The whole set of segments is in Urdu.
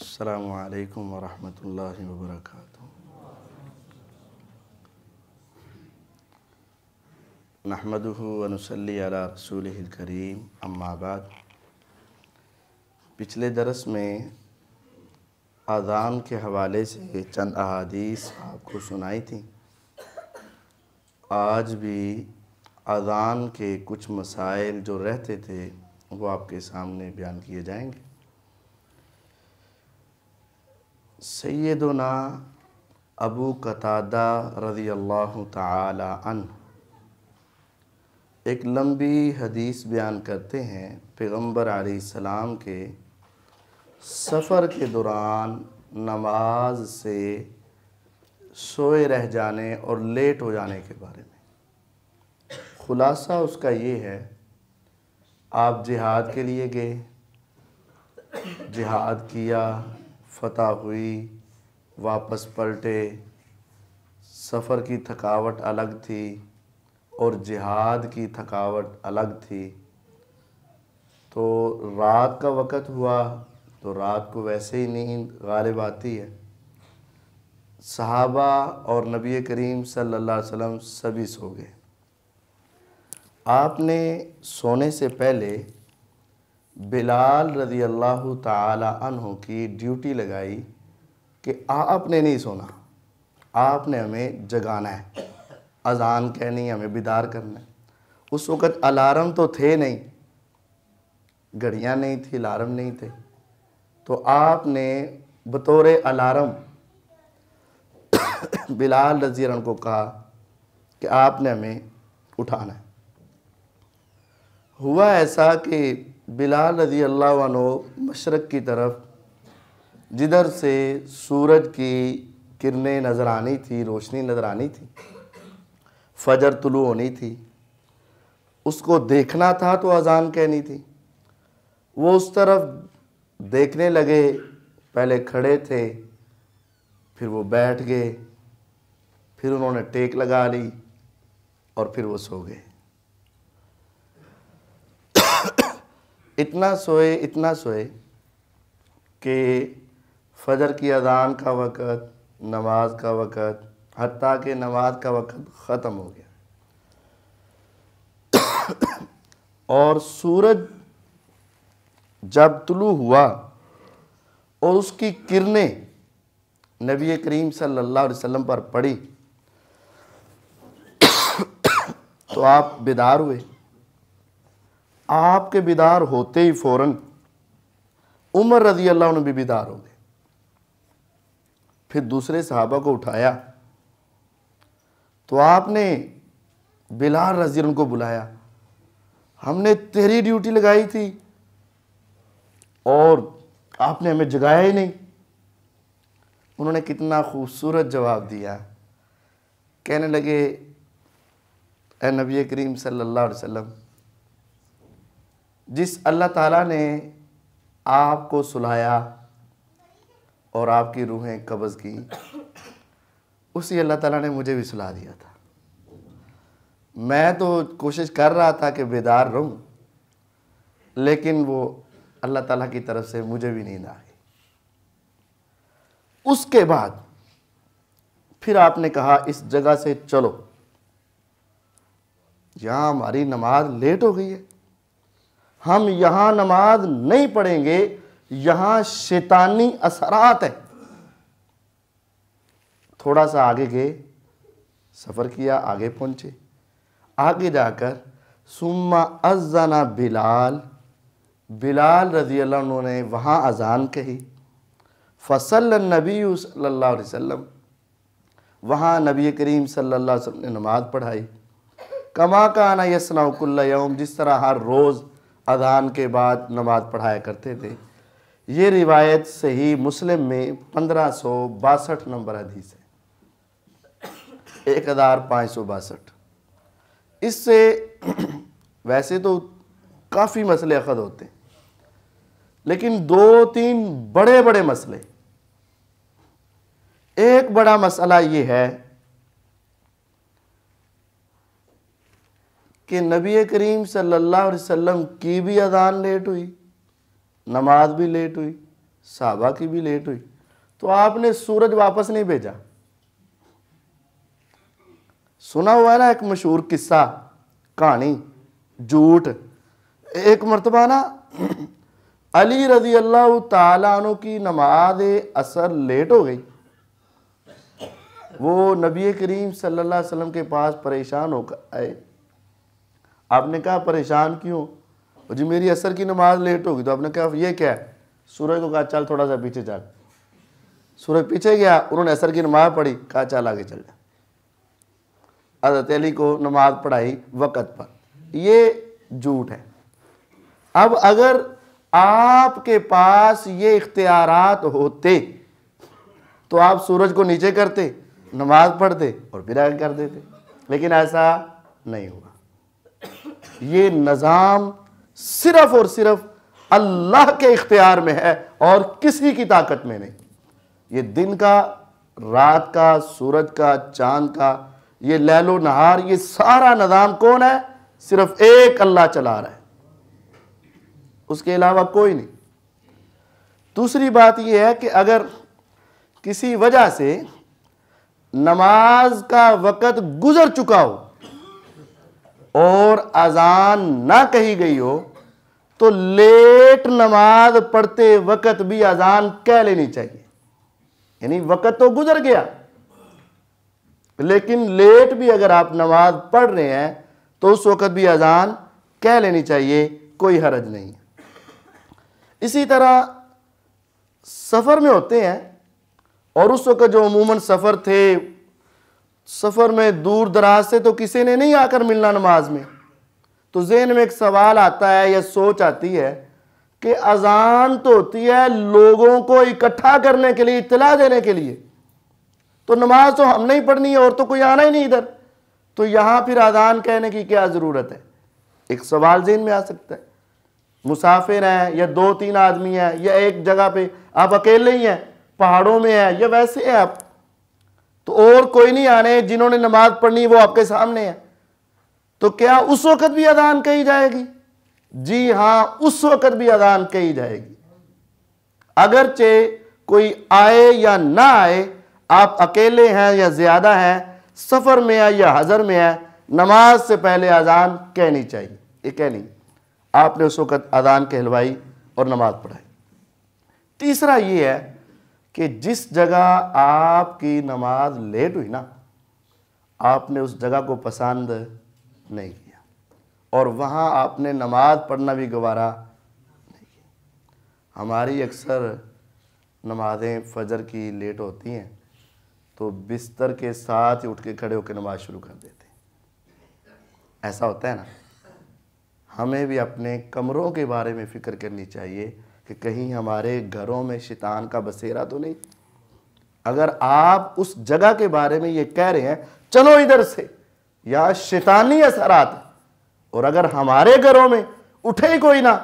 السلام علیکم ورحمۃ اللہ وبرکاتہ۔ نحمدہ ونصلی علی رسولہ الکریم، اما بعد۔ پچھلے درس میں اذان کے حوالے سے چند احادیث آپ کو سنائی تھیں۔ آج بھی اذان کے کچھ مسائل جو رہتے تھے وہ آپ کے سامنے بیان کیے جائیں گے۔ سیدنا ابو قتادہ رضی اللہ تعالی عنہ ایک لمبی حدیث بیان کرتے ہیں پیغمبر علیہ السلام کے سفر کے دوران نماز سے سوئے رہ جانے اور لیٹ ہو جانے کے بارے میں۔ خلاصہ اس کا یہ ہے، آپ جہاد کے لیے گئے، جہاد کیا، فتح ہوئی، واپس پلٹے، سفر کی تھکاوٹ الگ تھی اور جہاد کی تھکاوٹ الگ تھی، تو رات کا وقت ہوا تو رات کو ویسے ہی نیند غالب آتی ہے۔ صحابہ اور نبی کریم صلی اللہ علیہ وسلم سبھی سو گئے۔ آپ نے سونے سے پہلے بلال رضی اللہ تعالی عنہ کی ڈیوٹی لگائی کہ آپ نے نہیں سونا، آپ نے ہمیں جگانا ہے، اذان کہنی ہے، ہمیں بیدار کرنا ہے۔ اس وقت الارم تو تھے نہیں، گھڑیاں نہیں تھی، الارم نہیں تھے، تو آپ نے بطور الارم بلال رضی اللہ عنہ کو کہا کہ آپ نے ہمیں اٹھانا ہے۔ ہوا ایسا کہ بلال رضی اللہ عنہ مشرق کی طرف، جدھر سے سورج کی کرنیں نظر آنی تھی، روشنی نظر آنی تھی، فجر طلوع ہونی تھی، اس کو دیکھنا تھا تو اذان کہنی تھی۔ وہ اس طرف دیکھنے لگے، پہلے کھڑے تھے، پھر وہ بیٹھ گئے، پھر انہوں نے ٹیک لگا لی اور پھر وہ سو گئے۔ اتنا سوئے کہ فجر کی اذان کا وقت، نماز کا وقت، حتیٰ کہ نماز کا وقت ختم ہو گیا اور سورج جب طلوع ہوا اور اس کی کرنیں نبی کریم صلی اللہ علیہ وسلم پر پڑی تو آپ بیدار ہوئے۔ آپ کے بیدار ہوتے ہی فوراً عمر رضی اللہ عنہ بھی بیدار ہو گئے۔ پھر دوسرے صحابہ کو اٹھایا تو آپ نے بلال رضی اللہ عنہ کو بلایا، ہم نے تیری ڈیوٹی لگائی تھی اور آپ نے ہمیں جگایا ہی نہیں۔ انہوں نے کتنا خوبصورت جواب دیا، کہنے لگے، اے نبی کریم صلی اللہ علیہ وسلم، جس اللہ تعالیٰ نے آپ کو سلایا اور آپ کی روحیں قبض کی، اسی اللہ تعالیٰ نے مجھے بھی سلا دیا تھا۔ میں تو کوشش کر رہا تھا کہ بیدار رہوں، لیکن وہ اللہ تعالیٰ کی طرف سے مجھے بھی نیند آ گئی۔ اس کے بعد پھر آپ نے کہا، اس جگہ سے چلو، یہاں ہماری نماز لیٹ ہو گئی ہے، ہم یہاں نماز نہیں پڑھیں گے، یہاں شیطانی اثرات ہیں۔ تھوڑا سا آگے گئے، سفر کیا، آگے پہنچے، آگے جا کر ثم اذن بلال رضی اللہ عنہ نے وہاں اذان کہی، فصلی النبی صلی اللہ علیہ وسلم، وہاں نبی کریم صلی اللہ علیہ وسلم نے نماز پڑھائی، کما کان یصنع کل یوم، جس طرح ہر روز اذان کے بعد نماز پڑھایا کرتے تھے۔ یہ روایت صحیح مسلم میں 1562 نمبر حدیث ہے، 1562۔ اس سے ویسے تو کافی مسئلے اخذ ہوتے ہیں، لیکن 2-3 بڑے مسئلے۔ ایک بڑا مسئلہ یہ ہے کہ نبی کریم صلی اللہ علیہ وسلم کی بھی اذان لیٹ ہوئی، نماز بھی لیٹ ہوئی، صحابہ کی بھی لیٹ ہوئی، تو آپ نے سورج واپس نہیں بھیجا۔ سنا ہوا ہے نا ایک مشہور قصہ، کہانی، جھوٹ۔ ایک مرتبہ نا علی رضی اللہ تعالیٰ عنہ کی نماز عصر لیٹ ہو گئی۔ وہ نبی کریم صلی اللہ علیہ وسلم کے پاس پریشان ہو کر آئے۔ آپ نے کہا پریشان کیوں؟ جی میری عصر کی نماز لیٹ ہوگی۔ تو آپ نے کہا یہ کیا ہے؟ سورج کو کہا چل تھوڑا سا پیچھے چل۔ سورج پیچھے گیا، انہوں نے عصر کی نماز پڑھی، کہا چل آگے چل جا۔ حضرت علی کو نماز پڑھائی وقت پر۔ یہ جھوٹ ہے۔ اب اگر آپ کے پاس یہ اختیارات ہوتے تو آپ سورج کو نیچے کرتے، نماز پڑھتے اور پھر آگے کر دیتے، لیکن ایسا نہیں ہوا۔ یہ نظام صرف اور صرف اللہ کے اختیار میں ہے اور کسی کی طاقت میں نہیں۔ یہ دن کا، رات کا، سورج کا، چاند کا، یہ لیل و نہار، یہ سارا نظام کون ہے؟ صرف ایک اللہ چلا رہا ہے، اس کے علاوہ کوئی نہیں۔ دوسری بات یہ ہے کہ اگر کسی وجہ سے نماز کا وقت گزر چکا ہو اور اذان نہ کہی گئی ہو تو لیٹ نماز پڑھتے وقت بھی اذان کہہ لینی چاہیے۔ یعنی وقت تو گزر گیا، لیکن لیٹ بھی اگر آپ نماز پڑھ رہے ہیں تو اس وقت بھی اذان کہہ لینی چاہیے، کوئی حرج نہیں۔ اسی طرح سفر میں ہوتے ہیں اور اس وقت جو عموماً سفر تھے، سفر میں دور دراز سے تو کسی نے نہیں آ کر ملنا نماز میں، تو ذہن میں ایک سوال آتا ہے یا سوچ آتی ہے کہ اذان تو ہوتی ہے لوگوں کو اکٹھا کرنے کے لیے، اطلاع دینے کے لیے، تو نماز تو ہم نہیں پڑھنی ہے اور تو کوئی آنا ہی نہیں ادھر، تو یہاں پھر اذان کہنے کی کیا ضرورت ہے؟ ایک سوال ذہن میں آ سکتا ہے۔ مسافر ہیں یا 2-3 آدمی ہیں یا ایک جگہ پہ آپ اکیلے ہی ہیں، پہاڑوں میں ہیں یا ویسے ہیں آپ، تو اور کوئی نہیں آنے، جنہوں نے نماز پڑھنی وہ آپ کے سامنے ہیں، تو کیا اس وقت بھی اذان کہی جائے گی؟ جی ہاں، اس وقت بھی اذان کہی جائے گی، اگرچہ کوئی آئے یا نہ آئے، آپ اکیلے ہیں یا زیادہ ہیں، سفر میں ہیں یا حضر میں ہیں، نماز سے پہلے اذان کہنی چاہیے۔ یہ کہنی آپ نے اس وقت اذان کہلوائی اور نماز پڑھائی۔ تیسرا یہ ہے کہ جس جگہ آپ کی نماز لیٹ ہوئی نا، آپ نے اس جگہ کو پسند نہیں کیا اور وہاں آپ نے نماز پڑھنا بھی گوارا نہیں کیا۔ ہماری اکثر نمازیں فجر کی لیٹ ہوتی ہیں تو بستر کے ساتھ ہی اٹھ کے کھڑے ہو کے نماز شروع کر دیتے ہیں۔ ایسا ہوتا ہے نا؟ ہمیں بھی اپنے کمروں کے بارے میں فکر کرنی چاہیے کہ کہیں ہمارے گھروں میں شیطان کا بسیرا تو نہیں۔ اگر آپ اس جگہ کے بارے میں یہ کہہ رہے ہیں چلو ادھر سے، یا شیطانی اثرات، اور اگر ہمارے گھروں میں اٹھے ہی کوئی نہ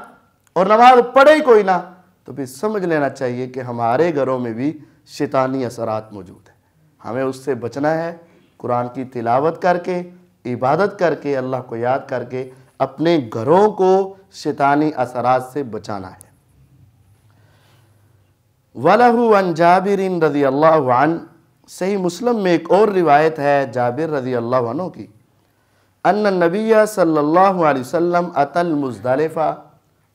اور نماز پڑھے ہی کوئی نہ، تو پھر سمجھ لینا چاہیے کہ ہمارے گھروں میں بھی شیطانی اثرات موجود ہیں۔ ہمیں اس سے بچنا ہے، قرآن کی تلاوت کر کے، عبادت کر کے، اللہ کو یاد کر کے اپنے گھروں کو شیطانی اثرات سے بچانا ہے۔ وَلَهُ عَنْ جَابِرٍ رضی اللہ عنہ، صحیح مسلم میں ایک اور روایت ہے جابر رضی اللہ عنہ کی، ان النبی صلی اللہ علیہ وسلم اتی المزدلفہ،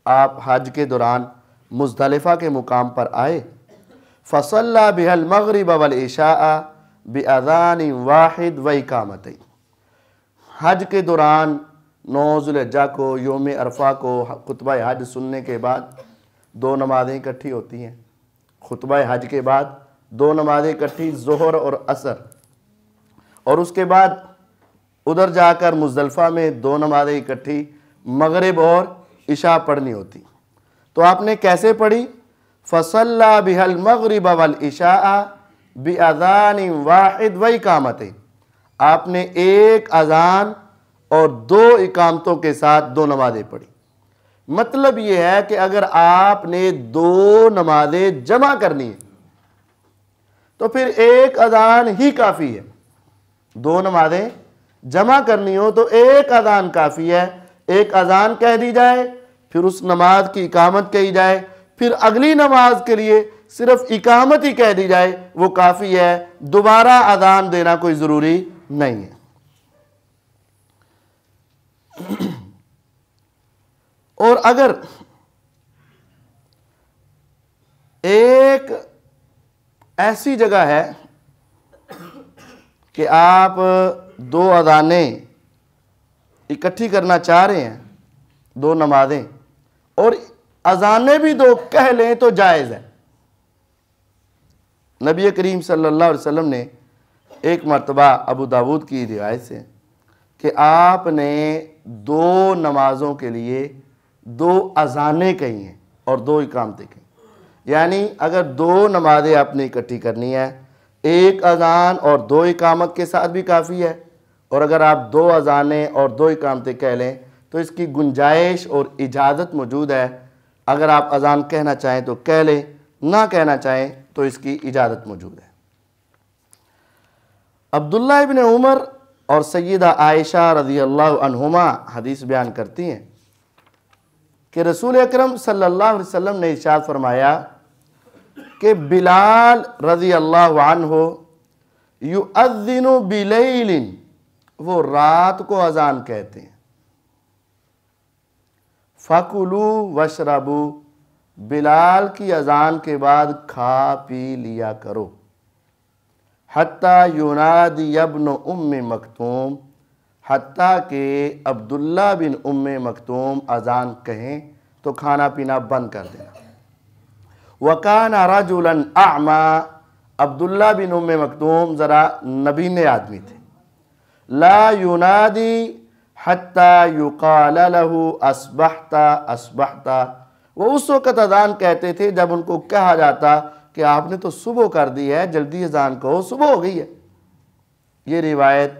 آپ حج کے دوران مزدلفہ کے مقام پر آئے، فصلی بها المغرب والعشاء بأذان واحد وإقامتين، حج کے دوران 9 ذوالحجہ کو، یوم عرفہ کو خطبہ حج سننے کے بعد 2 نمازیں اکٹھی ہوتی ہیں۔ خطبہ حج کے بعد 2 نمازیں اکٹھی، ظہر اور عصر، اور اس کے بعد ادھر جا کر مزدلفہ میں 2 نمازیں اکٹھی، مغرب اور عشاء پڑھنی ہوتی۔ تو آپ نے کیسے پڑھی؟ فصلی بها المغرب والعشاء بأذان واحد وإقامتين، آپ نے ایک اذان اور 2 اقامتوں کے ساتھ 2 نمازیں پڑھی۔ مطلب یہ ہے کہ اگر آپ نے 2 نمازیں جمع کرنی ہے تو پھر ایک اذان ہی کافی ہے۔ 2 نمازیں جمع کرنی ہو تو ایک اذان کافی ہے، ایک اذان کہہ دی جائے، پھر اس نماز کی اقامت کہی جائے، پھر اگلی نماز کے لیے صرف اقامت ہی کہہ دی جائے وہ کافی ہے، دوبارہ اذان دینا کوئی ضروری نہیں ہے۔ اور اگر ایک ایسی جگہ ہے کہ آپ دو اذانیں اکٹھی کرنا چاہ رہے ہیں، دو نمازیں، اور اذانیں بھی دو کہہ لیں تو جائز ہے۔ نبی کریم صلی اللہ علیہ وسلم نے ایک مرتبہ ابو داود کی روایت سے کہ آپ نے دو نمازوں کے لیے دو اذانیں کہی ہیں اور دو اقامتیں کہیں، یعنی اگر دو نمازیں آپ نے اکٹھی کرنی ہے، ایک اذان اور دو اقامت کے ساتھ بھی کافی ہے، اور اگر آپ دو اذانیں اور دو اقامتیں کہہ لیں تو اس کی گنجائش اور اجازت موجود ہے۔ اگر آپ اذان کہنا چاہیں تو کہہ لیں، نہ کہنا چاہیں تو اس کی اجازت موجود ہے۔ عبداللہ ابن عمر اور سیدہ عائشہ رضی اللہ عنہما حدیث بیان کرتی ہیں کہ رسول اکرم صلی اللہ علیہ وسلم نے ارشاد فرمایا کہ بلال رضی اللہ عنہ یؤذن بلیل، وہ رات کو اذان کہتے ہیں، فَكُلُوا وَاشْرَبُوا، بلال کی اذان کے بعد کھا پی لیا کرو، حتیٰ ینادی ابن ام مکتوم، حتیٰ کہ عبداللہ بن ام مکتوم اذان کہیں تو کھانا پینا بند کر دینا۔ وَكَانَ رَجُلًا أَعْمَى، عبداللہ بن ام مکتوم ذرا نبینے آدمی تھے، لا ینادی حتیٰ یقال له اصبحت اصبحت، وہ اس وقت اذان کہتے تھے جب ان کو کہا جاتا کہ آپ نے تو صبح کر دی ہے، جلدی اذان کہو، صبح ہو گئی ہے۔ یہ روایت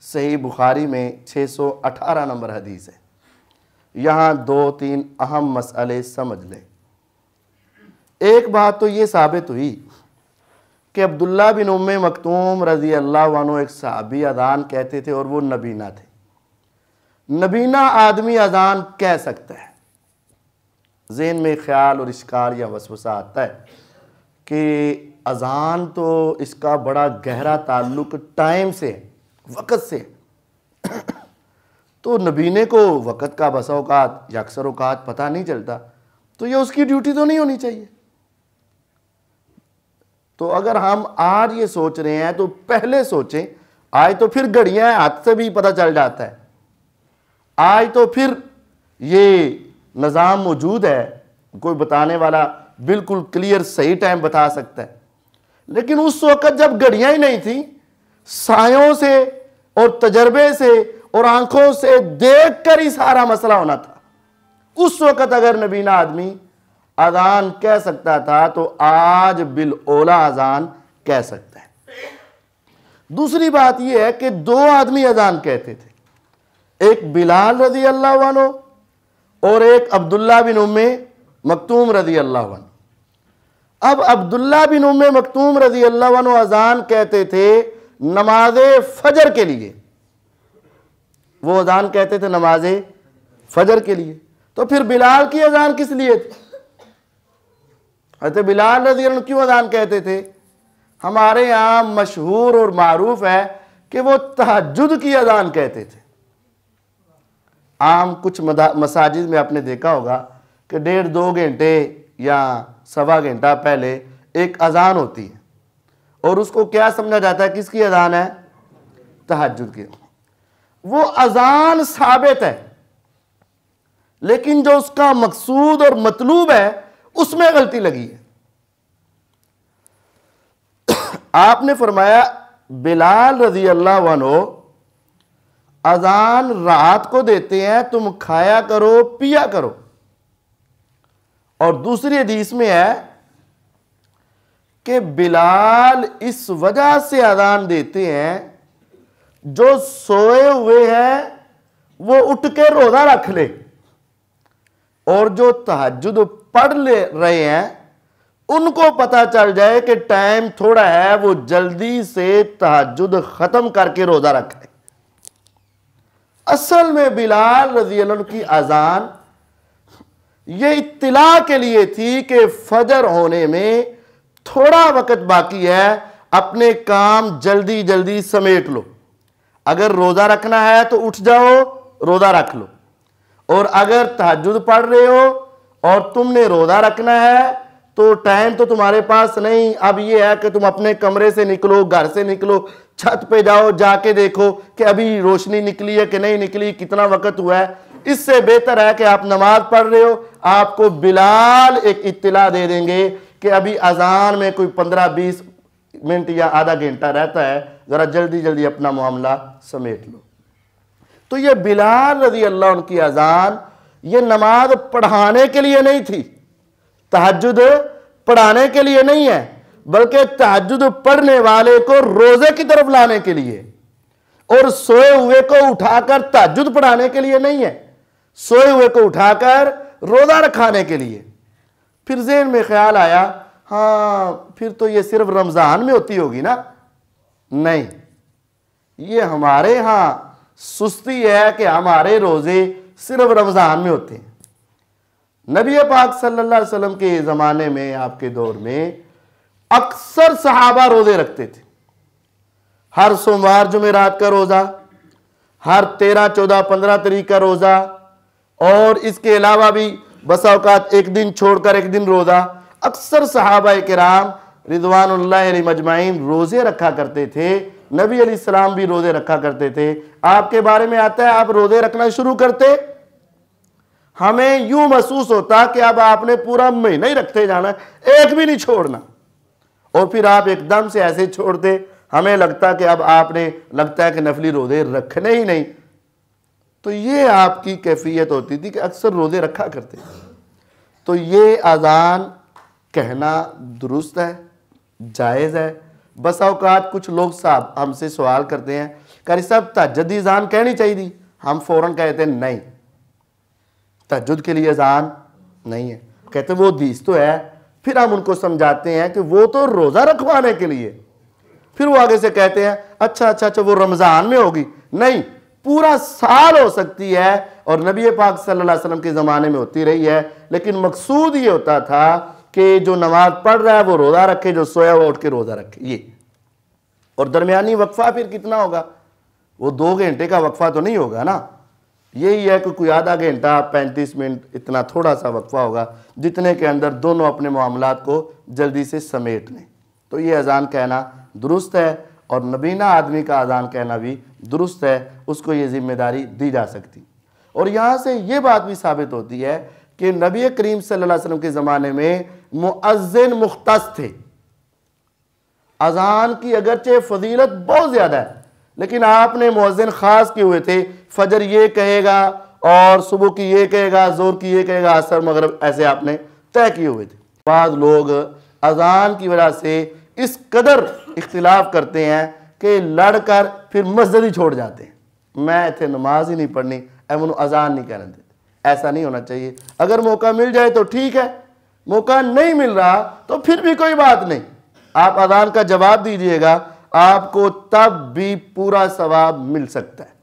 صحیح بخاری میں 618 نمبر حدیث ہے۔ یہاں دو تین اہم مسئلے سمجھ لیں۔ ایک بات تو یہ ثابت ہوئی کہ عبداللہ بن ام مکتوم رضی اللہ عنہ ایک صحابی اذان کہتے تھے اور وہ نبینہ تھے۔ نبینہ آدمی اذان کہہ سکتا ہے۔ ذہن میں خیال اور اشکال یا وسوسہ آتا ہے کہ اذان تو اس کا بڑا گہرا تعلق ٹائم سے، وقت سے، تو نبینے کو وقت کا بسا اوقات یا اکثر اوقات پتہ نہیں چلتا، تو یہ اس کی ڈیوٹی تو نہیں ہونی چاہیے۔ تو اگر ہم آج یہ سوچ رہے ہیں تو پہلے سوچیں، آج تو پھر گھڑیاں ہاتھ سے بھی پتہ چل جاتا ہے، آج تو پھر یہ نظام موجود ہے، کوئی بتانے والا بالکل کلیئر صحیح ٹائم بتا سکتا ہے۔ لیکن اس وقت جب گھڑیاں ہی نہیں تھیں، سایوں سے اور تجربے سے اور آنکھوں سے دیکھ کر ہی سارا مسئلہ ہونا تھا۔ اس وقت اگر نبینہ آدمی اذان کہہ سکتا تھا تو آج بالاولیٰ اذان کہہ سکتا ہے۔ دوسری بات یہ ہے کہ دو آدمی اذان کہتے تھے، ایک بلال رضی اللہ عنہ اور ایک عبداللہ بن ام مکتوم رضی اللہ عنہ۔ اب عبداللہ بن ام مکتوم رضی اللہ عنہ اذان کہتے تھے نماز فجر کے لیے، وہ اذان کہتے تھے نماز فجر کے لیے، تو پھر بلال کی اذان کس لیے تھی؟ حضرت بلال رضی اللہ عنہ کیوں اذان کہتے تھے؟ ہمارے یہاں مشہور اور معروف ہے کہ وہ تہجد کی اذان کہتے تھے۔ عام کچھ مساجد میں آپ نے دیکھا ہوگا کہ 1.5-2 گھنٹے یا سوا گھنٹہ پہلے ایک اذان ہوتی ہے اور اس کو کیا سمجھا جاتا ہے؟ کس کی اذان ہے؟ تہجد کی۔ وہ اذان ثابت ہے، لیکن جو اس کا مقصود اور مطلوب ہے اس میں غلطی لگی ہے۔ آپ نے فرمایا بلال رضی اللہ عنہ اذان رات کو دیتے ہیں، تم کھایا کرو پیا کرو۔ اور دوسری حدیث میں ہے کہ بلال اس وجہ سے اذان دیتے ہیں جو سوئے ہوئے ہیں وہ اٹھ کے روزہ رکھ لے، اور جو تہجد پڑھ لے رہے ہیں ان کو پتہ چل جائے کہ ٹائم تھوڑا ہے، وہ جلدی سے تہجد ختم کر کے روزہ رکھے۔ اصل میں بلال رضی اللہ عنہ کی اذان یہ اطلاع کے لیے تھی کہ فجر ہونے میں تھوڑا وقت باقی ہے، اپنے کام جلدی جلدی سمیٹ لو۔ اگر روزہ رکھنا ہے تو اٹھ جاؤ، روزہ رکھ لو، اور اگر تہجد پڑھ رہے ہو اور تم نے روزہ رکھنا ہے تو ٹائم تو تمہارے پاس نہیں، اب یہ ہے کہ تم اپنے کمرے سے نکلو، گھر سے نکلو، چھت پہ جاؤ، جا کے دیکھو کہ ابھی روشنی نکلی ہے کہ نہیں نکلی، کتنا وقت ہوا ہے۔ اس سے بہتر ہے کہ آپ نماز پڑھ رہے ہو، آپ کو بلال ایک اطلاع دے دیں گے کہ ابھی اذان میں کوئی 15-20 منٹ یا آدھا گھنٹہ رہتا ہے، ذرا جلدی جلدی اپنا معاملہ سمیٹ لو۔ تو یہ بلال رضی اللہ عنہ کی اذان یہ نماز پڑھانے کے لیے نہیں تھی، تہجد پڑھانے کے لیے نہیں ہے، بلکہ تہجد پڑھنے والے کو روزے کی طرف لانے کے لیے، اور سوئے ہوئے کو اٹھا کر تہجد پڑھانے کے لیے نہیں ہے، سوئے ہوئے کو اٹھا کر روزہ رکھانے کے لیے۔ پھر ذہن میں خیال آیا، ہاں پھر تو یہ صرف رمضان میں ہوتی ہوگی نا؟ نہیں، یہ ہمارے ہاں سستی ہے کہ ہمارے روزے صرف رمضان میں ہوتے ہیں۔ نبی پاک صلی اللہ علیہ وسلم کے زمانے میں، آپ کے دور میں اکثر صحابہ روزے رکھتے تھے۔ ہر سوموار جمعرات کا روزہ، ہر 13، 14، 15 تاریخ کا روزہ، اور اس کے علاوہ بھی بسا اوقات ایک دن چھوڑ کر ایک دن روزہ۔ اکثر صحابہ کرام رضوان اللہ علیہ مجمعین روزے رکھا کرتے تھے، نبی علیہ السلام بھی روزے رکھا کرتے تھے۔ آپ کے بارے میں آتا ہے آپ روزے رکھنا شروع کرتے، ہمیں یوں محسوس ہوتا کہ اب آپ نے پورا مہینہ ہی رکھتے جانا، ایک بھی نہیں چھوڑنا، اور پھر آپ ایک دم سے ایسے چھوڑتے، ہمیں لگتا کہ اب آپ نے لگتا ہے کہ نفلی روزے رکھنے ہی نہیں۔ تو یہ آپ کی کیفیت ہوتی تھی کہ اکثر روزے رکھا کرتے۔ تو یہ اذان کہنا درست ہے، جائز ہے۔ بس اوقات کچھ لوگ صاحب ہم سے سوال کرتے ہیں، قاری صاحب تہجدی اذان کہنی چاہیے دی؟ ہم فوراً کہتے ہیں نہیں، تہجد کے لیے اذان نہیں ہے۔ کہتے ہیں وہ حدیث تو ہے، پھر ہم ان کو سمجھاتے ہیں کہ وہ تو روزہ رکھوانے کے لیے۔ پھر وہ آگے سے کہتے ہیں اچھا وہ رمضان میں ہوگی، نہیں، پورا سال ہو سکتی ہے، اور نبی پاک صلی اللہ علیہ وسلم کے زمانے میں ہوتی رہی ہے، لیکن مقصود یہ ہوتا تھا کہ جو نماز پڑھ رہا ہے وہ روزہ رکھے، جو سویا وہ اٹھ کے روزہ رکھے، یہ۔ اور درمیانی وقفہ پھر کتنا ہوگا؟ وہ 2 گھنٹے کا وقفہ تو نہیں ہوگا نا، یہی ہے کہ کوئی آدھا گھنٹہ 35 منٹ، اتنا تھوڑا سا وقفہ ہوگا جتنے کے اندر دونوں اپنے معاملات کو جلدی سے سمیٹ لیں۔ تو یہ اذان کہنا درست ہے، اور نبینا آدمی کا اذان کہنا بھی درست ہے، اس کو یہ ذمہ داری دی جا سکتی۔ اور یہاں سے یہ بات بھی ثابت ہوتی ہے کہ نبی کریم صلی اللہ علیہ وسلم کے زمانے میں مؤذن مختص تھے۔ اذان کی اگرچہ فضیلت بہت زیادہ ہے، لیکن آپ نے مؤذن خاص کیے ہوئے تھے، فجر یہ کہے گا اور صبح کی یہ کہے گا، زور کی یہ کہے گا، عصر مغرب، ایسے آپ نے طے کیے ہوئے تھے۔ بعض لوگ اذان کی وجہ سے اس قدر اختلاف کرتے ہیں کہ لڑ کر پھر مسجد ہی چھوڑ جاتے ہیں، میں اتنے نماز ہی نہیں پڑھنی، منو اذان نہیں کہنا دیتے۔ ایسا نہیں ہونا چاہیے، اگر موقع مل جائے تو ٹھیک ہے، موقع نہیں مل رہا تو پھر بھی کوئی بات نہیں، آپ اذان کا جواب دیجئے گا، آپ کو تب بھی پورا ثواب مل سکتا ہے۔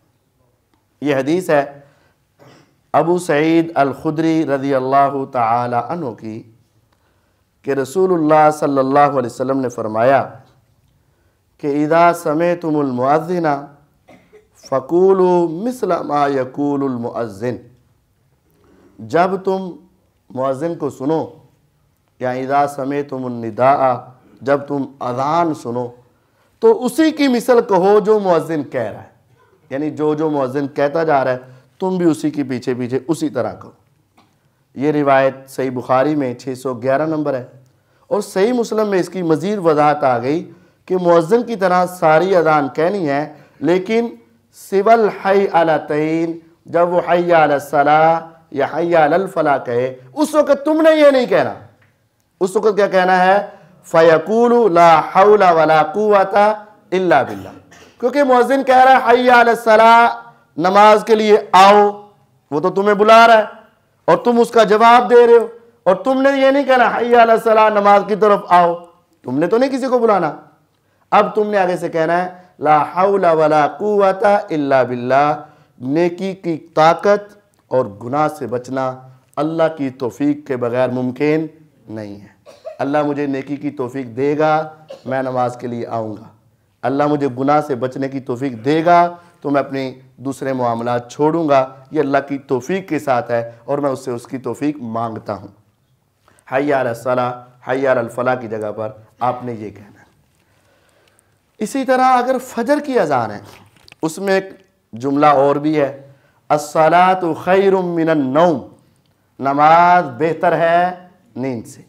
یہ حدیث ہے ابو سعید الخدری رضی اللہ تعالی عنہ کی کہ رسول اللہ صلی اللہ علیہ وسلم نے فرمایا کہ اذا سمعتم المؤذن فقولوا مثل ما یقول المؤذن، جب تم مؤذن کو سنو، یا اذا سمعتم النداء، جب تم اذان سنو تو اسی کی مثل کہو جو مؤذن کہہ رہا ہے، یعنی جو مؤذن کہتا جا رہا ہے تم بھی اسی کی پیچھے پیچھے اسی طرح کہو۔ یہ روایت صحیح بخاری میں 611 نمبر ہے، اور صحیح مسلم میں اس کی مزید وضاحت آ گئی کہ مؤذن کی طرح ساری اذان کہنی ہے، لیکن سوى الحی علتین، جب وہ حی علی الصلاۃ یا حی علی الفلاح کہے اس وقت تم نے یہ نہیں کہنا، اس وقت کیا کہنا ہے؟ فَيَقُولُ لَا حَوْلَ وَلَا قُوَّةَ إِلَّا بِاللَّهِ، کیونکہ مؤذن کہہ رہا ہے حی علی الصلاۃ، نماز کے لیے آؤ، وہ تو تمہیں بلا رہا ہے اور تم اس کا جواب دے رہے ہو، اور تم نے یہ نہیں کہنا حی علی الصلاۃ، نماز کی طرف آؤ، تم نے تو نہیں کسی کو بلانا، اب تم نے آگے سے کہنا ہے لا حول ولا قوت الا باللہ، نیکی کی طاقت اور گناہ سے بچنا اللہ کی توفیق کے بغیر ممکن نہیں ہے۔ اللہ مجھے نیکی کی توفیق دے گا، میں نماز کے لیے آؤں گا۔ اللہ مجھے گناہ سے بچنے کی توفیق دے گا تو میں اپنی دوسرے معاملات چھوڑوں گا۔ یہ اللہ کی توفیق کے ساتھ ہے اور میں اس سے اس کی توفیق مانگتا ہوں۔ حی علی الصلاۃ، حی علی الفلاح کی جگہ پر آپ نے یہ کہنا ہے۔ اسی طرح اگر فجر کی اذان ہے، اس میں ایک جملہ اور بھی ہے، الصلاۃ خیر من النوم، نماز بہتر ہے نیند سے۔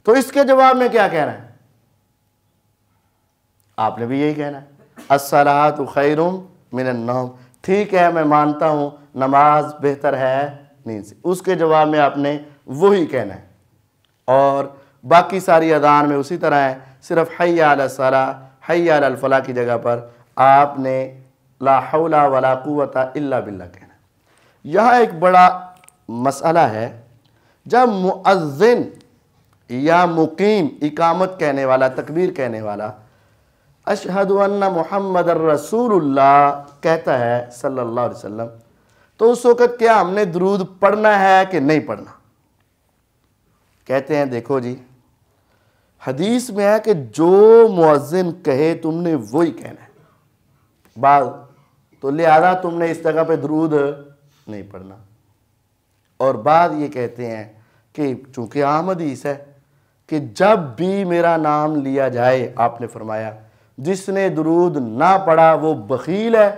تو اس کے جواب میں کیا کہنا ہے؟ آپ نے بھی یہی کہنا ہے، الصلاۃ خیر من النوم، ٹھیک ہے میں مانتا ہوں نماز بہتر ہے نیند سے۔ اس کے جواب میں آپ نے وہی کہنا ہے۔ اور باقی ساری اذان میں اسی طرح ہے، صرف حی علی الصلاۃ، حی علی الفلاح کی جگہ پر آپ نے لا حول ولا قوت الا باللہ کہنا ہے۔ یہاں ایک بڑا مسئلہ ہے، جب مؤذن یا مقیم، اقامت کہنے والا، تکبیر کہنے والا اشہد ان محمد الرسول اللہ کہتا ہے صلی اللہ علیہ وسلم، تو اس وقت کیا ہم نے درود پڑھنا ہے کہ نہیں پڑھنا؟ کہتے ہیں دیکھو جی، حدیث میں ہے کہ جو مؤذن کہے تم نے وہی کہنا ہے، بعض تو لہذا تم نے اس جگہ پہ درود نہیں پڑھنا۔ اور بعض یہ کہتے ہیں کہ چونکہ عام حدیث ہے کہ جب بھی میرا نام لیا جائے، آپ نے فرمایا جس نے درود نہ پڑھا وہ بخیل ہے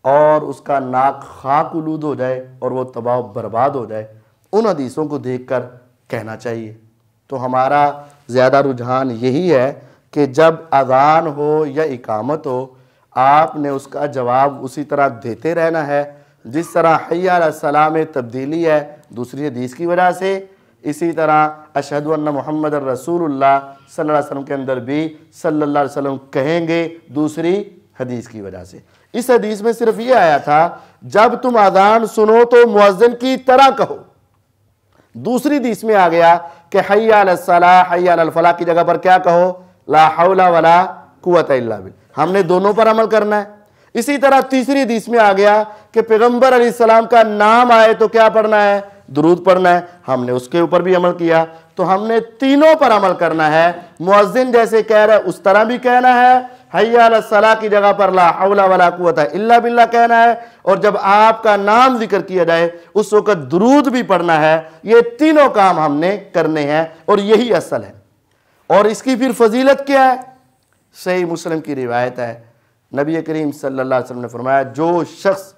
اور اس کا ناک خاک آلود ہو جائے اور وہ تباہ و برباد ہو جائے۔ ان حدیثوں کو دیکھ کر کہنا چاہیے۔ تو ہمارا زیادہ رجحان یہی ہے کہ جب اذان ہو یا اقامت ہو، آپ نے اس کا جواب اسی طرح دیتے رہنا ہے جس طرح حی علی الصلاۃ میں تبدیلی ہے دوسری حدیث کی وجہ سے، اسی طرح اشہد ان محمد الرسول اللہ صلی اللہ علیہ وسلم کے اندر بھی صلی اللہ علیہ وسلم کہیں گے دوسری حدیث کی وجہ سے۔ اس حدیث میں صرف یہ آیا تھا جب تم اذان سنو تو مؤذن کی طرح کہو۔ دوسری حدیث میں آ گیا کہ حی علی الصلاۃ، حی علی الفلاح کی جگہ پر کیا کہو؟ لا حول ولا قوت الا باللہ۔ ہم نے دونوں پر عمل کرنا ہے۔ اسی طرح تیسری حدیث میں آ گیا کہ پیغمبر علیہ السلام کا نام آئے تو کیا پڑھنا ہے؟ درود پڑھنا ہے۔ ہم نے اس کے اوپر بھی عمل کیا، تو ہم نے تینوں پر عمل کرنا ہے۔ مؤذن جیسے کہہ رہا ہے اس طرح بھی کہنا ہے، حی علی الصلاۃ کی جگہ پر لا حول ولا قوت الا باللہ کہنا ہے، اور جب آپ کا نام ذکر کیا جائے اس وقت درود بھی پڑھنا ہے۔ یہ تینوں کام ہم نے کرنے ہیں اور یہی اصل ہے۔ اور اس کی پھر فضیلت کیا ہے؟ صحیح مسلم کی روایت ہے، نبی کریم صلی اللہ علیہ وسلم نے فرمایا جو شخص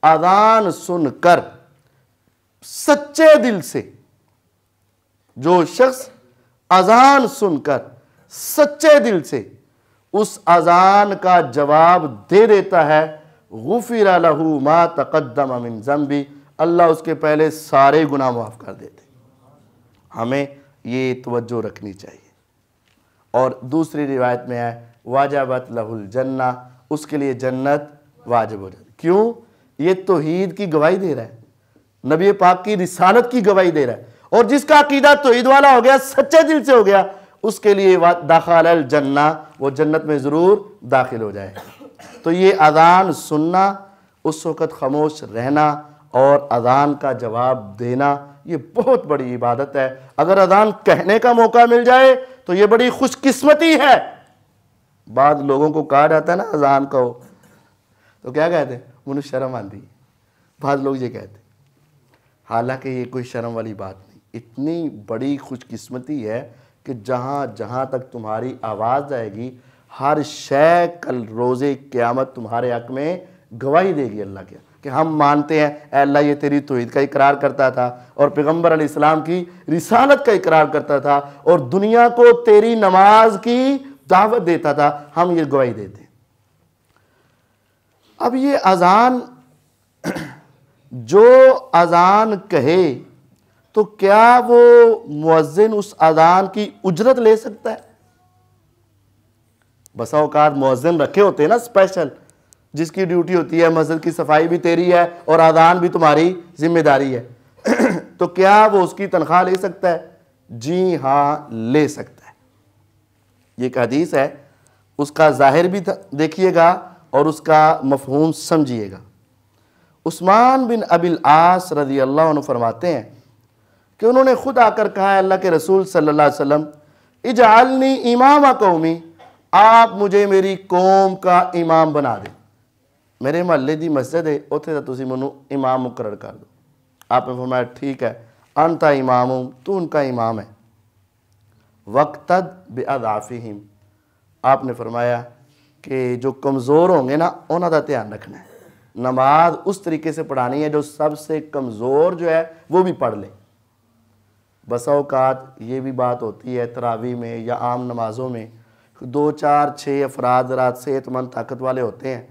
اذان سن کر سچے دل سے، جو شخص اذان سن کر سچے دل سے اس اذان کا جواب دے دیتا ہے، غفر لہ ما تقدم من ذنبہ، اللہ اس کے پہلے سارے گناہ معاف کر دیتے۔ ہمیں یہ توجہ رکھنی چاہیے۔ اور دوسری روایت میں ہے واجبت لہ الجنہ، اس کے لیے جنت واجب ہو جاتی۔ کیوں؟ یہ توحید کی گواہی دے رہا ہے، نبی پاک کی رسالت کی گواہی دے رہا ہے، اور جس کا عقیدہ توحید والا ہو گیا، سچے دل سے ہو گیا، اس کے لیے داخل الجنہ، وہ جنت میں ضرور داخل ہو جائے۔ تو یہ اذان سننا، اس وقت خاموش رہنا اور اذان کا جواب دینا، یہ بہت بڑی عبادت ہے۔ اگر اذان کہنے کا موقع مل جائے تو یہ بڑی خوش قسمتی ہے۔ بعض لوگوں کو کہا جاتا ہے نا اذان کہو، تو کیا کہتے ہیں؟ انہیں شرم آتی ہے۔ بعض لوگ یہ کہتے ہیں، حالانکہ یہ کوئی شرم والی بات نہیں، اتنی بڑی خوش قسمتی ہے کہ جہاں جہاں تک تمہاری آواز جائے گی، ہر شے کل روز قیامت تمہارے حق میں گواہی دے گی اللہ کے، کہ ہم مانتے ہیں اے اللہ یہ تیری توحید کا اقرار کرتا تھا اور پیغمبر علیہ السلام کی رسالت کا اقرار کرتا تھا اور دنیا کو تیری نماز کی دعوت دیتا تھا، ہم یہ گواہی دیتے ہیں۔ اب یہ اذان، جو اذان کہے تو کیا وہ مؤذن اس اذان کی اجرت لے سکتا ہے؟ بسا اوقات مؤذن رکھے ہوتے ہیں نا اسپیشل، جس کی ڈیوٹی ہوتی ہے مسجد کی صفائی بھی تیری ہے اور اذان بھی تمہاری ذمہ داری ہے، تو کیا وہ اس کی تنخواہ لے سکتا ہے؟ جی ہاں لے سکتا ہے۔ یہ ایک حدیث ہے، اس کا ظاہر بھی دیکھیے گا اور اس کا مفہوم سمجھیے گا۔ عثمان بن ابی العاص رضی اللہ عنہ فرماتے ہیں کہ انہوں نے خود آ کر کہا ہے اللہ کے رسول صلی اللہ علیہ وسلم اجعلنی امام قومی، آپ مجھے میری قوم کا امام بنا دیں، میرے محلے دی مسجد ہے اتھے تا تسی منو امام مقرر کر دو۔ آپ نے فرمایا ٹھیک ہے، انتا امامہم، تو ان کا امام ہے، وقتد باضعافہم، آپ نے فرمایا کہ جو کمزور ہوں گے نا انہاں دا دھیان رکھنا ہے، نماز اس طریقے سے پڑھانی ہے جو سب سے کمزور جو ہے وہ بھی پڑھ لے۔ بسا اوقات یہ بھی بات ہوتی ہے تراویح میں یا عام نمازوں میں، 2 4 6 افراد رات صحت مند طاقت والے ہوتے ہیں،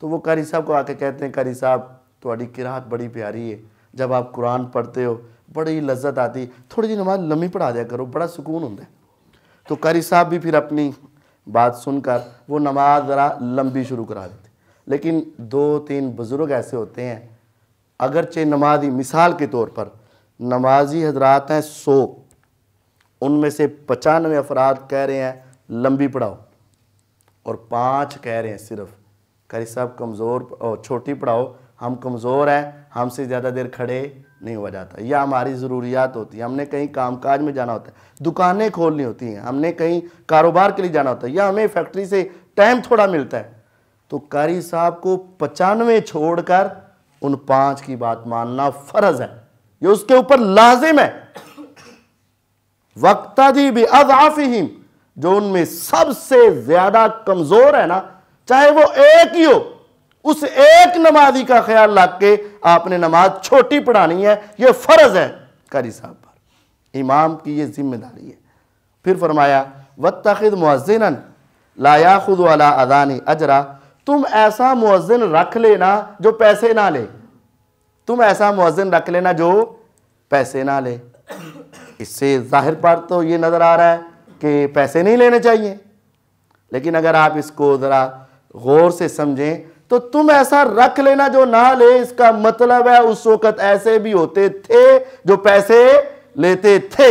تو وہ قاری صاحب کو آ کے کہتے ہیں قاری صاحب تہاڈی قرات بڑی پیاری ہے، جب آپ قرآن پڑھتے ہو بڑی لذت آتی، تھوڑی جی نماز لمبی پڑھا دیا کرو، بڑا سکون ہوتا ہے۔ تو قاری صاحب بھی پھر اپنی بات سن کر وہ نماز ذرا لمبی شروع کرا دیتے، لیکن 2 3 بزرگ ایسے ہوتے ہیں، اگرچہ نمازی مثال کے طور پر نمازی حضرات ہیں 100، ان میں سے 95 افراد کہہ رہے ہیں لمبی پڑھاؤ اور 5 کہہ رہے ہیں صرف قاری صاحب کمزور چھوٹی پڑھاؤ، ہم کمزور ہیں، ہم سے زیادہ دیر کھڑے نہیں ہوا جاتا، یا ہماری ضروریات ہوتی ہیں، ہم نے کہیں کام کاج میں جانا ہوتا ہے، دکانیں کھولنی ہوتی ہیں، ہم نے کہیں کاروبار کے لیے جانا ہوتا ہے، یا ہمیں فیکٹری سے ٹائم تھوڑا ملتا ہے، تو قاری صاحب کو 95 چھوڑ کر ان 5 کی بات ماننا فرض ہے، یہ اس کے اوپر لازم ہے۔ وقتدی باضعافہم، جو ان میں سب سے زیادہ کمزور ہے نا، چاہے وہ ایک ہی ہو، اس ایک نمازی کا خیال رکھ کے آپ نے نماز چھوٹی پڑھانی ہے، یہ فرض ہے قاری صاحب پر، امام کی یہ ذمہ داری ہے۔ پھر فرمایا وَاتَّخِذْ مُؤَذِّنًا لَا يَأْخُذُ عَلَىٰ أَذَانِ أَجْرًا، تم ایسا مؤذن رکھ لینا جو پیسے نہ لے، تم ایسا مؤذن رکھ لینا جو پیسے نہ لے۔ اس سے ظاہر پر تو یہ نظر آ رہا ہے کہ پیسے نہیں لینے چاہیے، لیکن اگر آپ اس کو ذرا غور سے سمجھیں تو تم ایسا رکھ لینا جو نہ لے، اس کا مطلب ہے اس وقت ایسے بھی ہوتے تھے جو پیسے لیتے تھے۔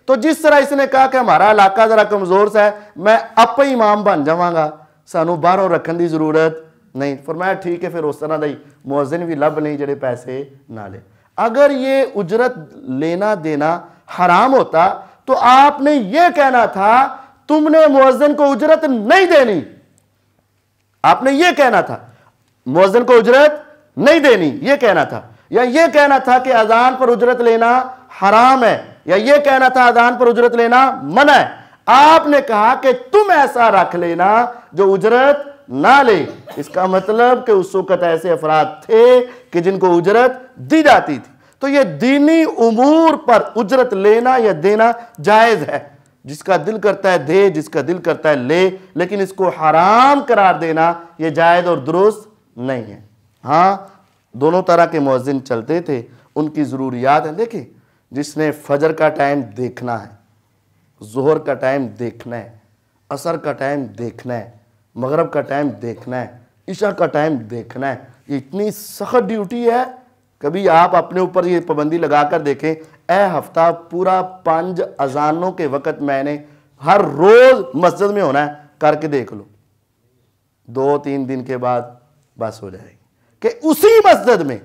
تو جس طرح اس نے کہا کہ ہمارا علاقہ ذرا کمزور سا ہے، میں اپنے امام بن جاواں گا، سانو باہروں رکھن دی ضرورت نہیں، فرمایا ٹھیک ہے پھر اس طرح دائی مؤذن بھی لب نہیں جڑے پیسے نہ لے۔ اگر یہ اجرت لینا دینا حرام ہوتا تو آپ نے یہ کہنا تھا تم نے مؤذن کو اجرت نہیں دینی، آپ نے یہ کہنا تھا مؤذن کو اجرت نہیں دینی، یہ کہنا تھا، یا یہ کہنا تھا کہ اذان پر اجرت لینا حرام ہے، یا یہ کہنا تھا اذان پر اجرت لینا منع ہے۔ آپ نے کہا کہ تم ایسا رکھ لینا جو اجرت نہ لے، اس کا مطلب کہ اس وقت ایسے افراد تھے کہ جن کو اجرت دی جاتی تھی۔ تو یہ دینی امور پر اجرت لینا یا دینا جائز ہے، جس کا دل کرتا ہے دے، جس کا دل کرتا ہے لے، لیکن اس کو حرام قرار دینا یہ جائز اور درست نہیں ہے۔ ہاں دونوں طرح کے مؤذن چلتے تھے، ان کی ضروریات ہیں۔ دیکھیں جس نے فجر کا ٹائم دیکھنا ہے، ظہر کا ٹائم دیکھنا ہے، عصر کا ٹائم دیکھنا ہے، مغرب کا ٹائم دیکھنا ہے، عشاء کا ٹائم دیکھنا ہے، یہ اتنی سخت ڈیوٹی ہے۔ کبھی آپ اپنے اوپر یہ پابندی لگا کر دیکھیں، اے ہفتہ پورا 5 اذانوں کے وقت میں نے ہر روز مسجد میں ہونا ہے، کر کے دیکھ لو، 2 3 دن کے بعد بس ہو جائے گی کہ اسی مسجد میں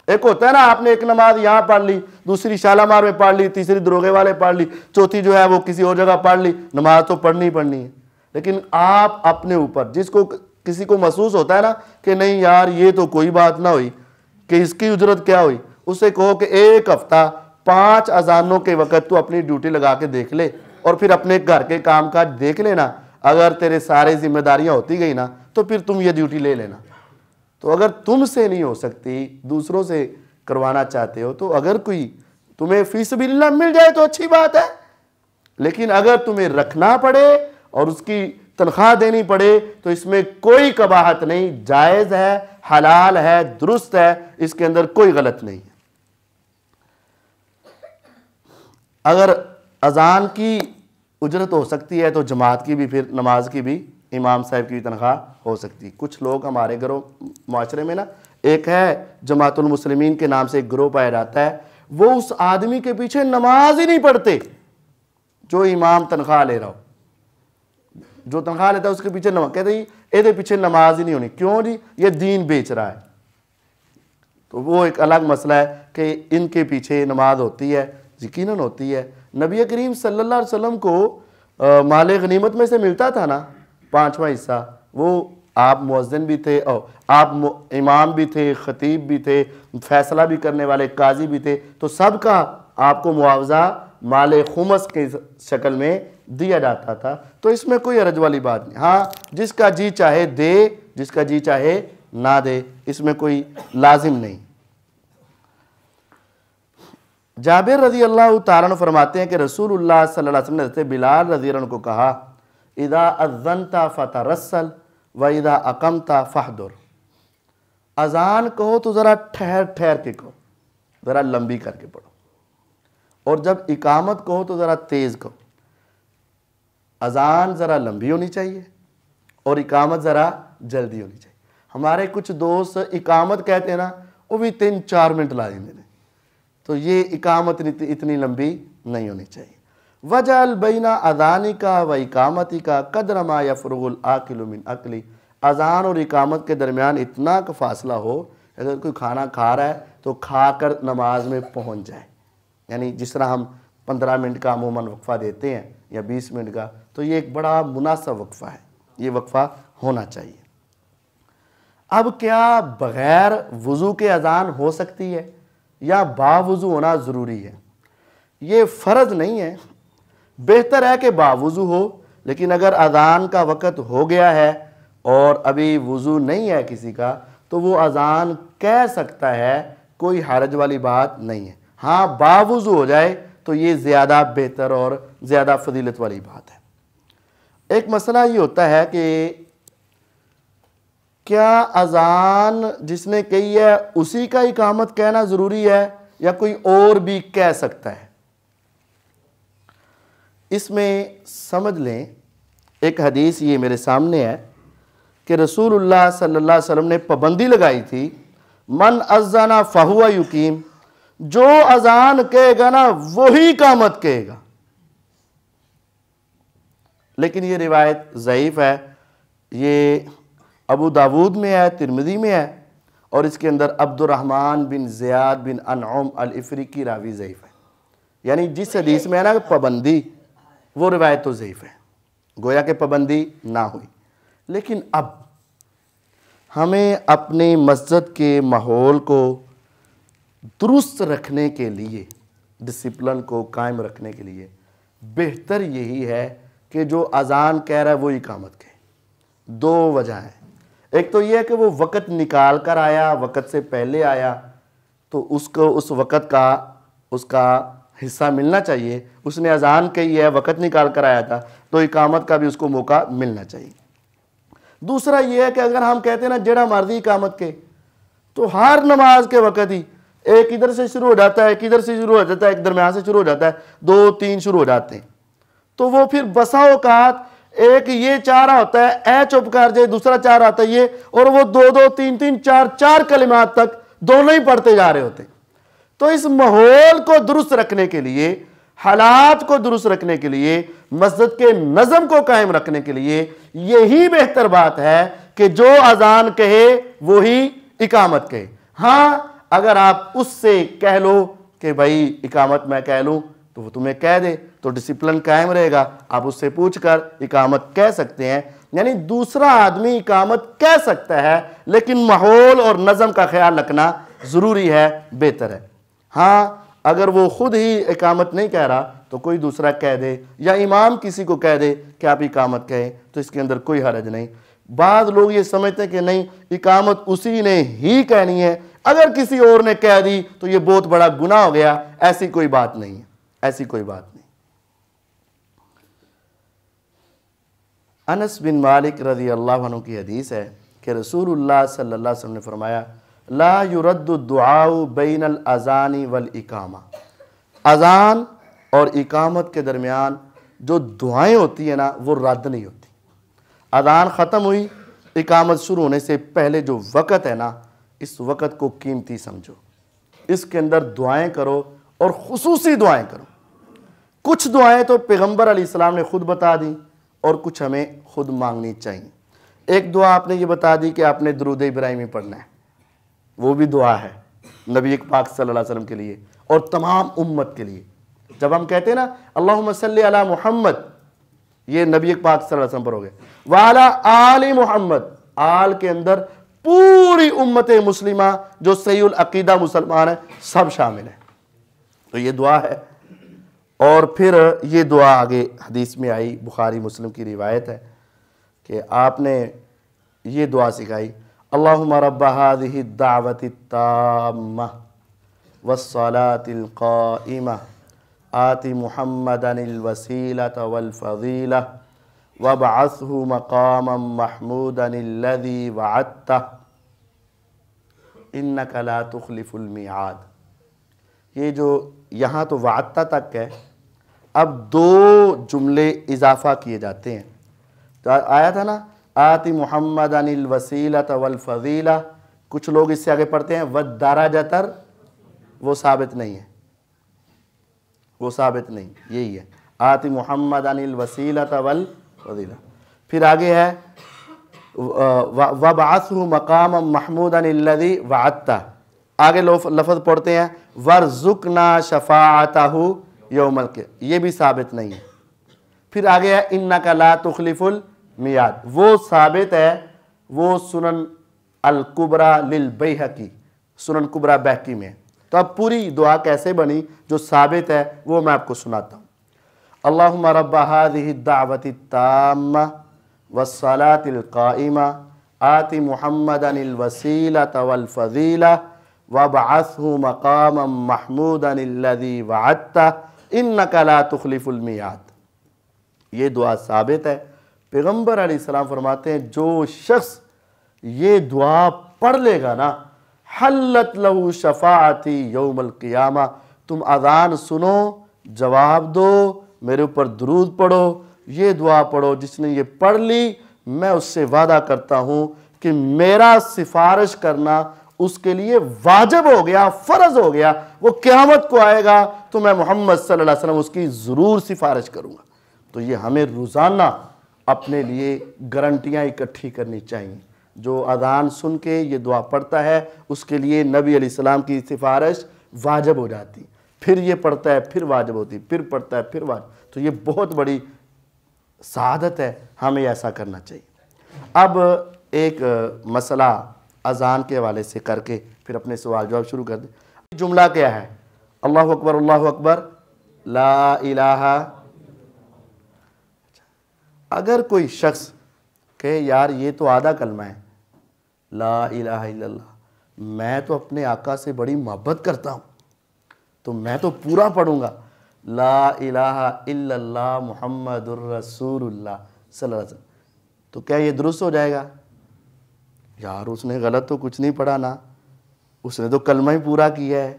ایک ہوتا ہے نا، آپ نے ایک نماز یہاں پڑھ لی، دوسری شالامار میں پڑھ لی، تیسری دروغے والے پڑھ لی، چوتھی جو ہے وہ کسی اور جگہ پڑھ لی، نماز تو پڑھنی پڑھنی ہے۔ لیکن آپ اپنے اوپر جس کو کسی کو محسوس ہوتا ہے نا کہ نہیں یار یہ تو کوئی بات نہ ہوئی کہ اس کی اجرت کیا ہوئی، اسے کہو کہ ایک ہفتہ 5 اذانوں کے وقت تو اپنی ڈیوٹی لگا کے دیکھ لے اور پھر اپنے گھر کے کام کاج دیکھ لینا، اگر تیرے سارے ذمہ داریاں ہوتی گئی نا تو پھر تم یہ ڈیوٹی لے لینا۔ تو اگر تم سے نہیں ہو سکتی، دوسروں سے کروانا چاہتے ہو، تو اگر کوئی تمہیں فی سبیل اللہ مل جائے تو اچھی بات ہے، لیکن اگر تمہیں رکھنا پڑے اور اس کی تنخواہ دینی پڑے تو اس میں کوئی قباحت نہیں، جائز ہے، حلال ہے، درست ہے، اس کے اندر کوئی غلط نہیں ہے۔ اگر اذان کی اجرت ہو سکتی ہے تو جماعت کی بھی، پھر نماز کی بھی، امام صاحب کی تنخواہ ہو سکتی ہے۔ کچھ لوگ ہمارے گھروں معاشرے میں نا، ایک ہے جماعت المسلمین کے نام سے ایک گروہ پایا جاتا ہے، وہ اس آدمی کے پیچھے نماز ہی نہیں پڑھتے جو امام تنخواہ لے رہا ہو، جو تنخواہ لیتا ہے اس کے پیچھے نماز، کہتے ہیں یہ پیچھے نماز ہی نہیں ہونی، کیوں جی؟ یہ دین بیچ رہا ہے۔ تو وہ ایک الگ مسئلہ ہے کہ ان کے پیچھے نماز ہوتی ہے یقیناً ہوتی ہے۔ نبی کریم صلی اللہ علیہ وسلم کو مال غنیمت میں سے ملتا تھا نا 5واں حصہ، وہ آپ مؤذن بھی تھے اور آپ امام بھی تھے، خطیب بھی تھے، فیصلہ بھی کرنے والے قاضی بھی تھے، تو سب کا آپ کو معاوضہ مال خمس کے شکل میں دیا جاتا تھا، تو اس میں کوئی حرج والی بات نہیں۔ ہاں جس کا جی چاہے دے، جس کا جی چاہے نہ دے، اس میں کوئی لازم نہیں۔ جابر رضی اللہ تعالیٰ عنہ فرماتے ہیں کہ رسول اللہ صلی اللہ علیہ وسلم نے حضرت بلال رضی اللہ عنہ کو کہا اذا اذنت فترسل واذا اقمت فاحضر، اذان کہو تو ذرا ٹھہر ٹھہر کے کہو، ذرا لمبی کر کے پڑھو، اور جب اقامت کہو تو ذرا تیز کہو۔ اذان ذرا لمبی ہونی چاہیے اور اقامت ذرا جلدی ہونی چاہیے۔ ہمارے کچھ دوست اقامت کہتے ہیں نا، وہ بھی 3-4 منٹ لا دیں گے، تو یہ اقامت اتنی لمبی نہیں ہونی چاہیے۔ وجعل بین اذانک و اقامتک قدر ما یفرغ العاقل من عقلی، اذان اور اقامت کے درمیان اتنا کا فاصلہ ہو، اگر کوئی کھانا کھا رہا ہے تو کھا کر نماز میں پہنچ جائے، یعنی جس طرح ہم 15 منٹ کا عموماً وقفہ دیتے ہیں یا 20 منٹ کا، تو یہ ایک بڑا مناسب وقفہ ہے، یہ وقفہ ہونا چاہیے۔ اب کیا بغیر وضو کے اذان ہو سکتی ہے یا باوضو ہونا ضروری ہے؟ یہ فرض نہیں ہے، بہتر ہے کہ باوضو ہو، لیکن اگر اذان کا وقت ہو گیا ہے اور ابھی وضو نہیں ہے کسی کا تو وہ اذان کہہ سکتا ہے، کوئی حرج والی بات نہیں ہے۔ ہاں باوضو ہو جائے تو یہ زیادہ بہتر اور زیادہ فضیلت والی بات ہے۔ ایک مسئلہ یہ ہوتا ہے کہ کیا اذان جس نے کہی ہے اسی کا اقامت کہنا ضروری ہے یا کوئی اور بھی کہہ سکتا ہے؟ اس میں سمجھ لیں، ایک حدیث یہ میرے سامنے ہے کہ رسول اللہ صلی اللہ علیہ وسلم نے پابندی لگائی تھی، من اذن فہو یقیم، جو اذان کہے گا نا وہی اقامت کہے گا، لیکن یہ روایت ضعیف ہے، یہ ابو داود میں ہے، ترمذی میں ہے، اور اس کے اندر عبد الرحمن بن زیاد بن انعم الافریقی راوی ضعیف ہے، یعنی جس حدیث میں ہے نا پابندی، وہ روایت تو ضعیف ہے، گویا کہ پابندی نہ ہوئی۔ لیکن اب ہمیں اپنی مسجد کے ماحول کو درست رکھنے کے لیے، ڈسپلن کو قائم رکھنے کے لیے بہتر یہی ہے کہ جو اذان کہہ رہا ہے وہ اقامت کہے۔ دو وجہ ہیں، ایک تو یہ ہے کہ وہ وقت نکال کر آیا، وقت سے پہلے آیا، تو اس کو اس وقت کا اس کا حصہ ملنا چاہیے، اس نے اذان کہی ہے، وقت نکال کر آیا تھا، تو اقامت کا بھی اس کو موقع ملنا چاہیے۔ دوسرا یہ ہے کہ اگر ہم کہتے ہیں نا جڑا مرضی اقامت کے، تو ہر نماز کے وقت ہی ایک ادھر سے شروع ہو جاتا ہے، ایک ادھر سے شروع ہو جاتا ہے، ایک درمیان سے شروع ہو جاتا ہے، 2-3 شروع ہو جاتے ہیں، تو وہ پھر بسا اوقات ایک یہ چاہ رہا ہوتا ہے اے چپ کر جائے، دوسرا چاہ رہا ہوتا ہے یہ، اور وہ 2-2 3-3 4-4 کلمات تک دونوں ہی پڑھتے جا رہے ہوتے ہیں۔ تو اس ماحول کو درست رکھنے کے لیے، حالات کو درست رکھنے کے لیے، مسجد کے نظم کو قائم رکھنے کے لیے یہی بہتر بات ہے کہ جو اذان کہے وہی اقامت کہے۔ ہاں اگر آپ اس سے کہہ لو کہ بھائی اقامت میں کہہ لوں تو وہ تمہیں کہہ دے تو ڈسپلن قائم رہے گا، آپ اس سے پوچھ کر اقامت کہہ سکتے ہیں، یعنی دوسرا آدمی اقامت کہہ سکتا ہے لیکن ماحول اور نظم کا خیال رکھنا ضروری ہے، بہتر ہے۔ ہاں اگر وہ خود ہی اقامت نہیں کہہ رہا تو کوئی دوسرا کہہ دے، یا امام کسی کو کہہ دے کہ آپ اقامت کہیں، تو اس کے اندر کوئی حرج نہیں۔ بعض لوگ یہ سمجھتے ہیں کہ نہیں اقامت اسی نے ہی کہنی ہے، اگر کسی اور نے کہہ دی تو یہ بہت بڑا گناہ ہو گیا، ایسی کوئی بات نہیں ہے، ایسی کوئی بات نہیں۔ انس بن مالک رضی اللہ عنہ کی حدیث ہے کہ رسول اللہ صلی اللہ علیہ وسلم نے فرمایا لا يرد الدعاء بین الاذان والاقامہ، اذان اور اقامت کے درمیان جو دعائیں ہوتی ہیں نا وہ رد نہیں ہوتی۔ اذان ختم ہوئی، اقامت شروع ہونے سے پہلے جو وقت ہے نا، اس وقت کو قیمتی سمجھو، اس کے اندر دعائیں کرو اور خصوصی دعائیں کرو۔ کچھ دعائیں تو پیغمبر علیہ السلام نے خود بتا دیں اور کچھ ہمیں خود مانگنی چاہیے۔ ایک دعا آپ نے یہ بتا دی کہ آپ نے درود ابراہیمی پڑھنا ہے، وہ بھی دعا ہے نبی پاک صلی اللہ علیہ وسلم کے لیے اور تمام امت کے لیے، جب ہم کہتے ہیں نا اللہم صلی علی محمد، یہ نبی پاک صلی اللہ علیہ وسلم پر ہو گئے، وعلی آل محمد، آل کے اندر پوری امت مسلمہ جو صحیح العقیدہ مسلمان ہیں سب شامل ہیں. تو یہ دعا ہے. اور پھر یہ دعا آگے حدیث میں آئی، بخاری مسلم کی روایت ہے کہ آپ نے یہ دعا سکھائی، اللہم رب هذه الدعوة التامة والصلاة القائمة آت محمدا الوسيلة والفضيلة وابعثه مقاما محمودا الذي وعدته انك لا تخلف الميعاد. یہ جو یہاں تو وعدتا تک ہے، اب دو جملے اضافہ کیے جاتے ہیں. تو آیا تھا نا آتی محمد عن الوسیلۃ والفضیلہ، کچھ لوگ اس سے آگے پڑھتے ہیں والدرجۃ، وہ ثابت نہیں ہے، وہ ثابت نہیں، یہی ہے آتی محمد عن الوسیلۃ والفضیلہ. پھر آگے ہے وابعثہ مقاما محمودا الذی وعدتہ، آگے لفظ پڑھتے ہیں وارزقنا شفاعتہ یوم القیامہ، یہ بھی ثابت نہیں ہے. پھر آگے ہے انک لا تخلف المیعاد، وہ ثابت ہے، وہ سنن الکبریٰ للبیہقی، سنن کبریٰ بہقی میں. تو اب پوری دعا کیسے بنی جو ثابت ہے وہ میں آپ کو سناتا ہوں. اللہم رب هذه الدعوة التامة والصلاة القائمة آت محمدا الوسیلة والفضیلة وابعثه مقاما محمودا الذی وعدتہ انک لا تخلف الميعاد. یہ دعا ثابت ہے. پیغمبر علیہ السلام فرماتے ہیں جو شخص یہ دعا پڑھ لے گا نا حلت لہ شفاعتی یوم القیامہ، تم اذان سنو، جواب دو، میرے اوپر درود پڑھو، یہ دعا پڑھو، جس نے یہ پڑھ لی میں اس سے وعدہ کرتا ہوں کہ میرا سفارش کرنا اس کے لیے واجب ہو گیا، فرض ہو گیا. وہ قیامت کو آئے گا تو میں محمد صلی اللہ علیہ وسلم اس کی ضرور سفارش کروں گا. تو یہ ہمیں روزانہ اپنے لیے گارنٹیاں اکٹھی کرنی چاہیے. جو اذان سن کے یہ دعا پڑھتا ہے اس کے لیے نبی علیہ السلام کی سفارش واجب ہو جاتی، پھر یہ پڑھتا ہے پھر واجب ہوتی، پھر پڑھتا ہے پھر واجب. تو یہ بہت بڑی سعادت ہے، ہمیں ایسا کرنا چاہیے. اب ایک مسئلہ اذان کے حوالے سے کر کے پھر اپنے سوال جواب شروع کر دیں. جملہ کیا ہے؟ اللہ اکبر لا الہ. اگر کوئی شخص کہے یار یہ تو آدھا کلمہ ہے، لا الہ الا اللہ، میں تو اپنے آقا سے بڑی محبت کرتا ہوں تو میں تو پورا پڑھوں گا لا الہ الا اللہ محمد الرسول اللہ صلی اللہ علیہ وسلم، تو کیا یہ درست ہو جائے گا؟ یار اس نے غلط تو کچھ نہیں پڑھا نا، اس نے تو کلمہ ہی پورا کیا ہے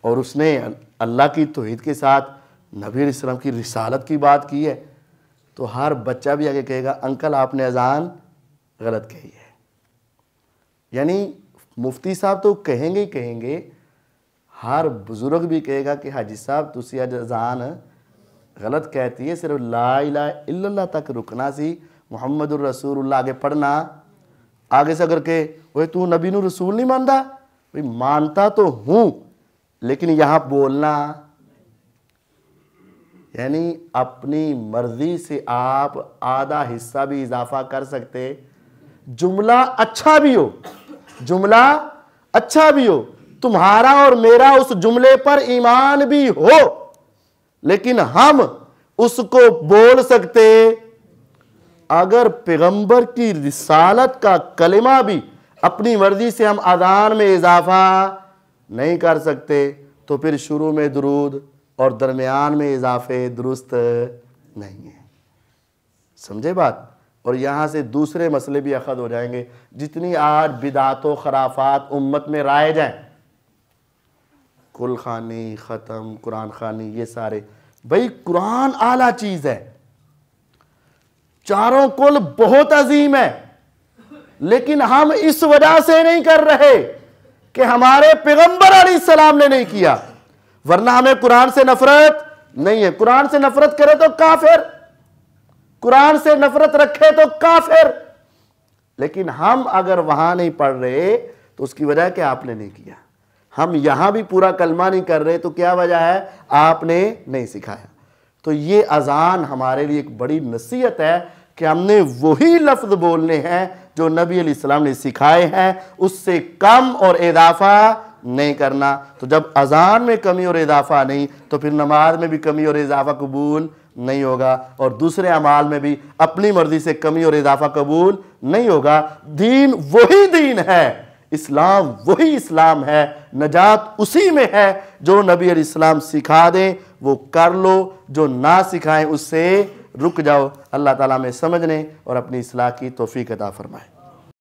اور اس نے اللہ کی توحید کے ساتھ نبی علیہ السلام کی رسالت کی بات کی ہے. تو ہر بچہ بھی آگے کہے گا انکل آپ نے اذان غلط کہی ہے. یعنی مفتی صاحب تو کہیں گے ہی کہیں گے، ہر بزرگ بھی کہے گا کہ حاجی صاحب تسی اج اذان غلط کہتی ہے، صرف لا الہ الا اللہ تک رکنا سی، محمد الرسول اللہ آگے پڑھنا. آگے سے اگر کہ وہ تو نبی نو رسول نہیں مانتا، مانتا تو ہوں لیکن یہاں بولنا یعنی اپنی مرضی سے آپ آدھا حصہ بھی اضافہ کر سکتے. جملہ اچھا بھی ہو، جملہ اچھا بھی ہو، تمہارا اور میرا اس جملے پر ایمان بھی ہو، لیکن ہم اس کو بول سکتے. اگر پیغمبر کی رسالت کا کلمہ بھی اپنی مرضی سے ہم اذان میں اضافہ نہیں کر سکتے تو پھر شروع میں درود اور درمیان میں اضافے درست نہیں ہیں. سمجھے بات؟ اور یہاں سے دوسرے مسئلے بھی اخذ ہو جائیں گے. جتنی آج بدعات و خرافات امت میں رائج ہیں، کل خوانی، ختم، قرآن خوانی، یہ سارے، بھئی قرآن اعلیٰ چیز ہے، چاروں کل بہت عظیم ہے، لیکن ہم اس وجہ سے نہیں کر رہے کہ ہمارے پیغمبر علیہ السلام نے نہیں کیا، ورنہ ہمیں قرآن سے نفرت نہیں ہے. قرآن سے نفرت کرے تو کافر، قرآن سے نفرت رکھے تو کافر. لیکن ہم اگر وہاں نہیں پڑھ رہے تو اس کی وجہ کہ آپ نے نہیں کیا. ہم یہاں بھی پورا کلمہ نہیں کر رہے تو کیا وجہ ہے؟ آپ نے نہیں سکھایا۔ تو یہ اذان ہمارے لیے ایک بڑی نصیحت ہے کہ ہم نے وہی لفظ بولنے ہیں جو نبی علیہ السلام نے سکھائے ہیں، اس سے کم اور اضافہ نہیں کرنا۔ تو جب اذان میں کمی اور اضافہ نہیں تو پھر نماز میں بھی کمی اور اضافہ قبول نہیں ہوگا، اور دوسرے اعمال میں بھی اپنی مرضی سے کمی اور اضافہ قبول نہیں ہوگا۔ دین وہی دین ہے، اسلام وہی اسلام ہے، نجات اسی میں ہے۔ جو نبی علیہ السلام سکھا دیں وہ کر لو، جو نہ سکھائیں اس سے رک جاؤ۔ اللہ تعالیٰ میں سمجھنے اور اپنی اصلاح کی توفیق عطا فرمائے۔